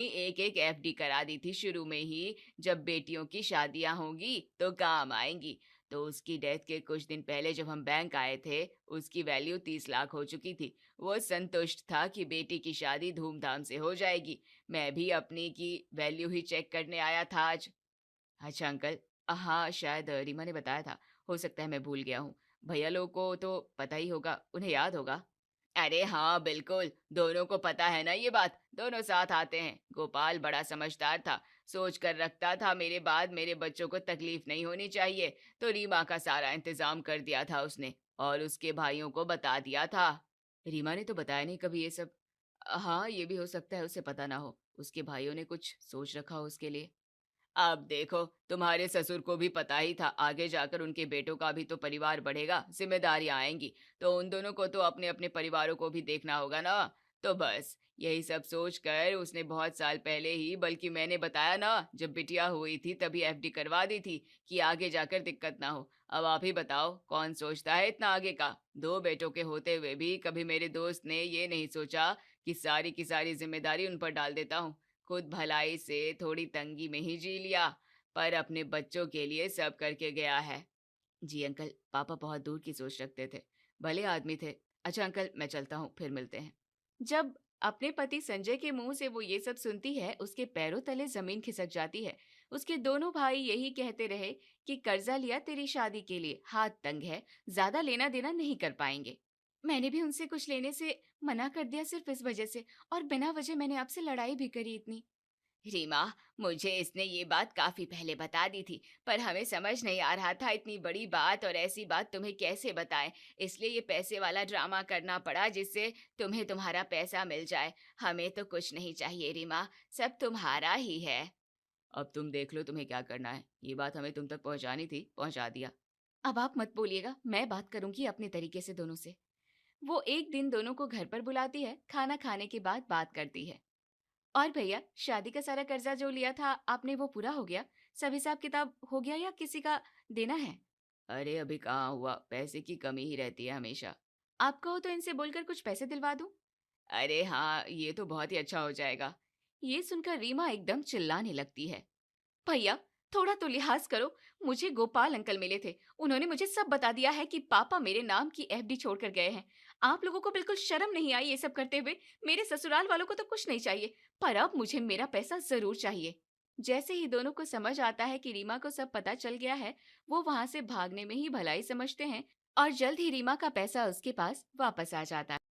एक एक एफडी करा दी थी शुरू में ही। जब बेटियों की शादियां होंगी तो काम आएंगी। तो उसकी डेथ के कुछ दिन पहले जब हम बैंक आए थे, उसकी वैल्यू 30 लाख हो चुकी थी। वो संतुष्ट था कि बेटी की शादी धूमधाम से हो जाएगी। मैं भी अपनी की वैल्यू ही चेक करने आया था आज। अच्छा अंकल। हाँ, शायद रीमा ने बताया था। हो सकता है मैं भूल गया हूँ। भैया लोगों को तो पता ही होगा, उन्हें याद होगा। अरे हाँ, बिल्कुल। दोनों को पता है ना ये बात। दोनों साथ आते हैं। गोपाल बड़ा समझदार था। सोच कर रखता था मेरे बाद मेरे बच्चों को तकलीफ नहीं होनी चाहिए। तो रीमा का सारा इंतजाम कर दिया था उसने। और उसके भाइयों को बता दिया था। रीमा ने तो बताया नहीं कभी ये सब। हाँ, ये भी हो सकता है उसे पता ना हो। उसके भाइयों ने कुछ सोच रखा हो उसके लिए। अब देखो, तुम्हारे ससुर को भी पता ही था आगे जाकर उनके बेटों का भी तो परिवार बढ़ेगा, जिम्मेदारियां आएंगी। तो उन दोनों को तो अपने अपने परिवारों को भी देखना होगा ना। तो बस यही सब सोच कर उसने बहुत साल पहले ही, बल्कि मैंने बताया ना, जब बिटिया हुई थी तभी एफडी करवा दी थी कि आगे जाकर दिक्कत ना हो। अब आप ही बताओ, कौन सोचता है इतना आगे का? दो बेटों के होते हुए भी कभी मेरे दोस्त ने ये नहीं सोचा कि सारी की सारी जिम्मेदारी उन पर डाल देता हूँ। खुद भलाई से थोड़ी तंगी में ही जी लिया, पर अपने बच्चों के लिए सब करके गया है। जी अंकल, पापा बहुत दूर की सोच रखते थे। भले आदमी थे। अच्छा अंकल, मैं चलता हूँ, फिर मिलते हैं। जब अपने पति संजय के मुंह से वो ये सब सुनती है, उसके पैरों तले जमीन खिसक जाती है। उसके दोनों भाई यही कहते रहे कि कर्जा लिया तेरी शादी के लिए, हाथ तंग है, ज्यादा लेना देना नहीं कर पाएंगे। मैंने भी उनसे कुछ लेने से मना कर दिया सिर्फ इस वजह से, और बिना वजह मैंने आपसे लड़ाई भी करी इतनी। रीमा, मुझे इसने ये बात काफी पहले बता दी थी, पर हमें समझ नहीं आ रहा था इतनी बड़ी बात और ऐसी बात तुम्हें कैसे बताएं। इसलिए ये पैसे वाला ड्रामा करना पड़ा जिससे तुम्हें तुम्हारा पैसा मिल जाए। हमें तो कुछ नहीं चाहिए रीमा, सब तुम्हारा ही है। अब तुम देख लो तुम्हें क्या करना है। ये बात हमें तुम तक पहुंचानी थी, पहुंचा दिया। अब आप मत बोलिएगा, मैं बात करूंगी अपने तरीके से दोनों से। वो एक दिन दोनों को घर पर बुलाती है, खाना खाने के बाद बात करती है। और भैया, शादी का सारा कर्जा जो लिया था आपने वो पूरा हो गया? सब हिसाब किताब हो गया या किसी का देना है? अरे अभी कहाँ हुआ, पैसे की कमी ही रहती है हमेशा। आप कहो तो इनसे बोलकर कुछ पैसे दिलवा दूं? अरे हाँ, ये तो बहुत ही अच्छा हो जाएगा। ये सुनकर रीमा एकदम चिल्लाने लगती है। भैया, थोड़ा तो लिहाज करो। मुझे गोपाल अंकल मिले थे। उन्होंने मुझे सब बता दिया है कि पापा मेरे नाम की एफडी छोड़कर गए हैं। आप लोगों को बिल्कुल शर्म नहीं आई ये सब करते हुए? मेरे ससुराल वालों को तो कुछ नहीं चाहिए, पर अब मुझे मेरा पैसा जरूर चाहिए। जैसे ही दोनों को समझ आता है कि रीमा को सब पता चल गया है, वो वहां से भागने में ही भलाई समझते हैं और जल्द ही रीमा का पैसा उसके पास वापस आ जाता है।